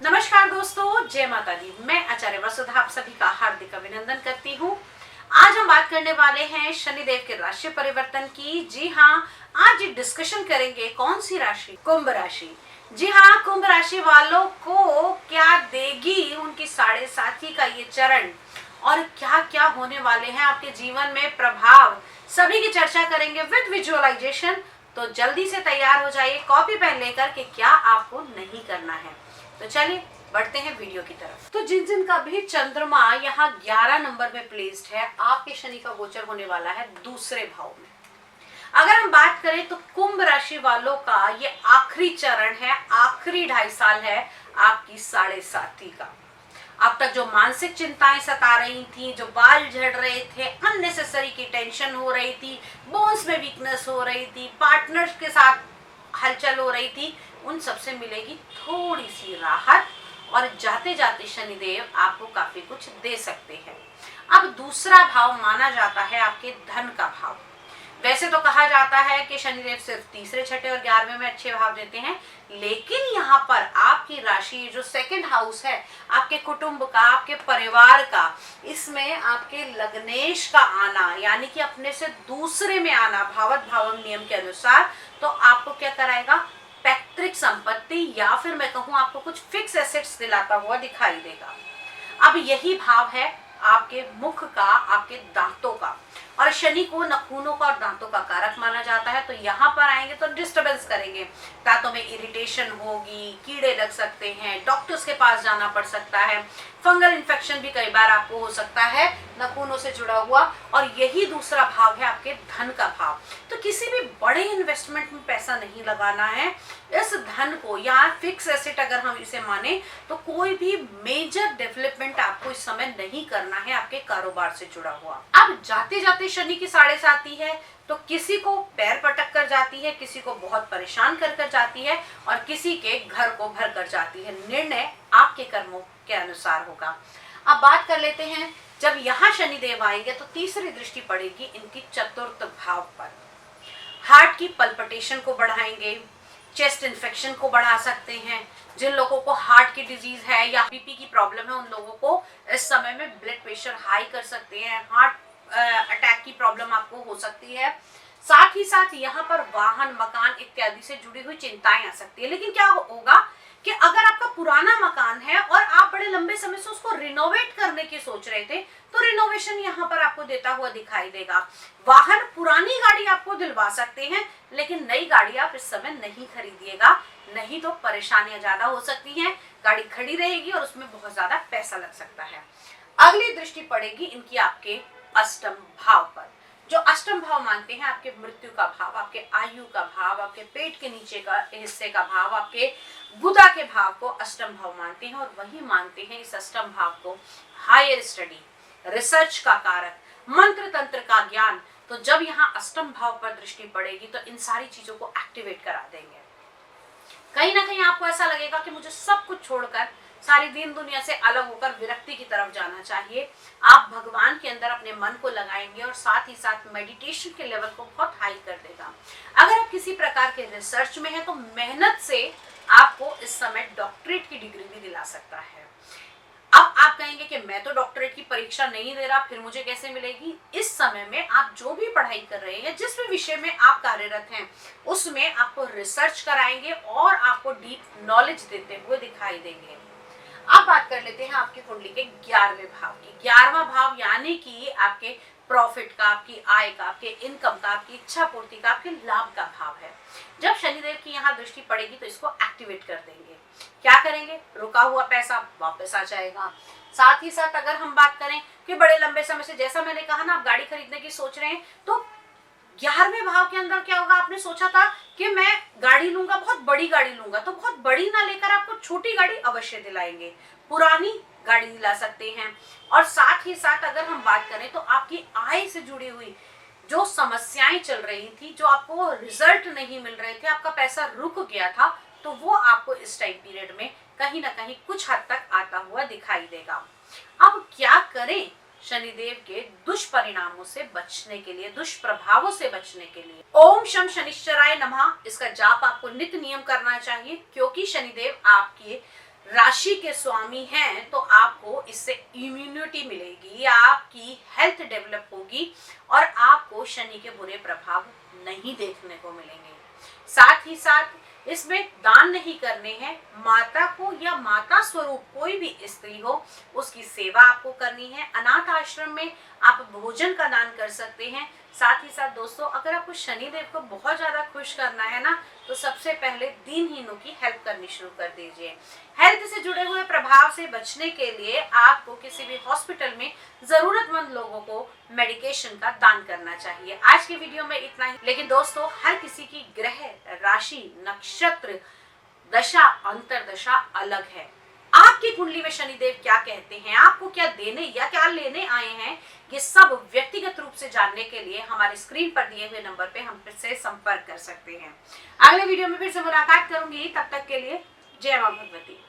नमस्कार दोस्तों, जय माता दी। मैं आचार्य वसुधा आप सभी का हार्दिक अभिनंदन करती हूँ। आज हम बात करने वाले हैं शनिदेव के राशि परिवर्तन की। जी हाँ, आज डिस्कशन करेंगे कौन सी राशि, कुंभ राशि। जी हाँ, कुंभ राशि वालों को क्या देगी उनकी 7.5 का ये चरण और क्या क्या होने वाले हैं आपके जीवन में प्रभाव, सभी की चर्चा करेंगे विद विजुअलाइजेशन। तो जल्दी से तैयार हो जाइए कॉपी पेन लेकर के क्या आपको नहीं करना है। तो चलिए बढ़ते हैं वीडियो की तरफ। तो जिन जिन का भी चंद्रमा यहाँ 11 नंबर में प्लेस्ड है, आपके शनि का गोचर होने वाला है दूसरे भाव में। अगर हम बात करें तो कुंभ राशि वालों का ये आखिरी चरण है, आखिरी 2.5 साल है आपकी 7.5 का। अब तक जो मानसिक चिंताएं सता रही थी, जो बाल झड़ रहे थे, अननेसेसरी की टेंशन हो रही थी, बोन्स में वीकनेस हो रही थी, पार्टनर्स के साथ हलचल हो रही थी, उन सबसे मिलेगी थोड़ी सी राहत और जाते जाते शनिदेव आपको काफी कुछ दे सकते हैं। अब दूसरा भाव माना जाता है आपके धन का भाव। वैसे तो कहा जाता है कि शनिदेव सिर्फ तीसरे, छठे और 11वें में अच्छे भाव देते हैं, लेकिन यहाँ पर आपकी राशि जो सेकंड हाउस है आपके कुटुंब का, आपके परिवार का, इसमें आपके लग्नेश का आना यानी कि अपने से दूसरे में आना भावत भावम नियम के अनुसार, तो आपको क्या कराएगा, पैतृक संपत्ति या फिर मैं कहूँ आपको कुछ फिक्स एसेट्स दिलाता हुआ दिखाई देगा। अब यही भाव है आपके मुख का, आपके दांतों का, और शनि को नाखूनों का और दांतों का कारक माना जाता है। तो यहाँ पर आएंगे तो डिस्टरबेंस करेंगे, दांतों में इरिटेशन होगी, कीड़े लग सकते हैं, डॉक्टर्स के पास जाना पड़ सकता है, फंगल इन्फेक्शन भी कई बार आपको हो सकता है नाखूनों से जुड़ा हुआ। और यही दूसरा भाव है आपके धन का भाव। तो किसी भी बड़े इन्वेस्टमेंट में पैसा नहीं लगाना है। इस धन को या फिक्स एसेट अगर हम इसे माने तो कोई भी मेजर डेवलपमेंट आपको इस समय नहीं करना है आपके कारोबार से जुड़ा हुआ। अब जाते जाते शनि की 7.5 है तो किसी को पैर पटक कर जाती है, किसी को बहुत परेशान कर जाती है और किसी के घर को भर कर जाती है। निर्णय आपके कर्मों के अनुसार होगा। अब बात कर लेते हैं, जब यहाँ शनिदेव आएंगे तो तीसरी दृष्टि पड़ेगी इनकी चतुर्थ भाव पर। हार्ट की पल्पिटेशन को बढ़ाएंगे, चेस्ट इन्फेक्शन को बढ़ा सकते हैं। जिन लोगों को हार्ट की डिजीज है या बीपी की प्रॉब्लम है, उन लोगों को इस समय में ब्लड प्रेशर हाई कर सकते हैं, हार्ट अटैक की प्रॉब्लम आपको हो सकती है। साथ ही साथ यहाँ पर वाहन, मकान इत्यादि से जुड़ी हुई चिंताएं आ सकती है। लेकिन क्या होगा कि अगर आपका पुराना मकान है और आप बड़े लंबे समय से उसको रिनोवेट करने की सोच रहे थे, तो रिनोवेशन यहाँ पर आपको देता हुआ दिखाई देगा। वाहन, पुरानी गाड़ी आपको दिलवा सकते हैं, लेकिन नई गाड़ी आप इस समय नहीं खरीदिएगा, नहीं तो परेशानियां ज्यादा हो सकती हैं। गाड़ी खड़ी रहेगी और उसमें बहुत ज्यादा पैसा लग सकता है। अगली दृष्टि पड़ेगी इनकी आपके अष्टम भाव पर। जो अष्टम भाव मानते हैं आपके मृत्यु का भाव, आपके आयु का भाव, आपके पेट के नीचे का हिस्से का भाव, आपके गुदा के भाव को अष्टम भाव मानते हैं। और वही मानते हैं इस अष्टम भाव को हायर स्टडी, रिसर्च का कारक, मंत्र तंत्र का ज्ञान। तो जब यहाँ अष्टम भाव पर दृष्टि पड़ेगी तो इन सारी चीजों को एक्टिवेट करा देंगे। कहीं ना कहीं आपको ऐसा लगेगा कि मुझे सब कुछ छोड़कर, सारी दीन दुनिया से अलग होकर विरक्ति की तरफ जाना चाहिए। आप भगवान के अंदर अपने मन को लगाएंगे और साथ ही साथ मेडिटेशन के लेवल को बहुत हाई कर देगा। अगर आप किसी प्रकार के रिसर्च में हैं तो मेहनत से आपको इस समय डॉक्टरेट की डिग्री भी दिला सकता है। अब आप कहेंगे कि मैं तो डॉक्टरेट की परीक्षा नहीं दे रहा, फिर मुझे कैसे मिलेगी? इस समय में आप जो भी पढ़ाई कर रहे हैं, जिस भी विषय में आप कार्यरत हैं, उसमें आपको रिसर्च कराएंगे और आपको डीप नॉलेज देते हुए दिखाई देंगे। अब बात कर लेते हैं आपकी कुंडली के 11वें भाव की। 11वां भाव यानी कि आपके प्रॉफिट का, आपकी आय का, आपके इनकम का, आपकी इच्छा पूर्ति का, आपके लाभ का भाव है। जब शनिदेव की यहाँ दृष्टि पड़ेगी तो इसको एक्टिवेट कर देंगे। क्या करेंगे? रुका हुआ पैसा वापस आ जाएगा। साथ ही साथ अगर हम बात करें कि बड़े लंबे समय से, जैसा मैंने कहा ना, आप गाड़ी खरीदने की सोच रहे हैं, तो 11वें भाव के अंदर क्या होगा? आपने सोचा था कि मैं गाड़ी लूंगा, बहुत बड़ी गाड़ी लूंगा, तो बहुत बड़ी ना लेकर आपको छोटी गाड़ी अवश्य दिलाएंगे, पुरानी गाड़ी दिला सकते हैं। और साथ ही साथ अगर हम बात करें तो आपकी आय से जुड़ी हुई जो समस्याएं चल रही थी, जो आपको रिजल्ट नहीं मिल रहे थे, आपका पैसा रुक गया था, तो वो आपको इस टाइम पीरियड में कहीं ना कहीं कुछ हद तक आता हुआ दिखाई देगा। अब क्या करें शनिदेव के दुष्परिणामों से बचने के लिए, दुष्प्रभावों से बचने के लिए? ओम शम शनिश्चराय नमः, इसका जाप आपको नित्य नियम करना चाहिए, क्योंकि शनिदेव आपके राशि के स्वामी हैं तो आपको इससे इम्यूनिटी मिलेगी, आपकी हेल्थ डेवलप होगी और आपको शनि के बुरे प्रभाव नहीं देखने को मिलेंगे। साथ ही साथ इसमें दान नहीं करने हैं, माता को या माता स्वरूप कोई भी स्त्री हो उसकी सेवा आपको करनी है। अनाथ आश्रम में आप भोजन का दान कर सकते हैं। साथ ही साथ दोस्तों, अगर आपको शनिदेव को बहुत ज्यादा खुश करना है ना, तो सबसे पहले दीनहीनों की हेल्प करनी शुरू कर दीजिए। हेल्थ से जुड़े हुए प्रभाव से बचने के लिए आपको किसी भी हॉस्पिटल में जरूरतमंद लोगों को मेडिकेशन का दान करना चाहिए। आज की वीडियो में इतना ही, लेकिन दोस्तों हर किसी की ग्रह, राशि, नक्षत्र, दशा, अंतरदशा अलग है। आपकी कुंडली में शनिदेव क्या कहते हैं, आपको क्या देने या क्या लेने आए हैं, ये सब व्यक्तिगत रूप से जानने के लिए हमारे स्क्रीन पर दिए हुए नंबर पे हमसे संपर्क कर सकते हैं। अगले वीडियो में फिर से मुलाकात करूंगी, तब तक के लिए जय मां भगवती।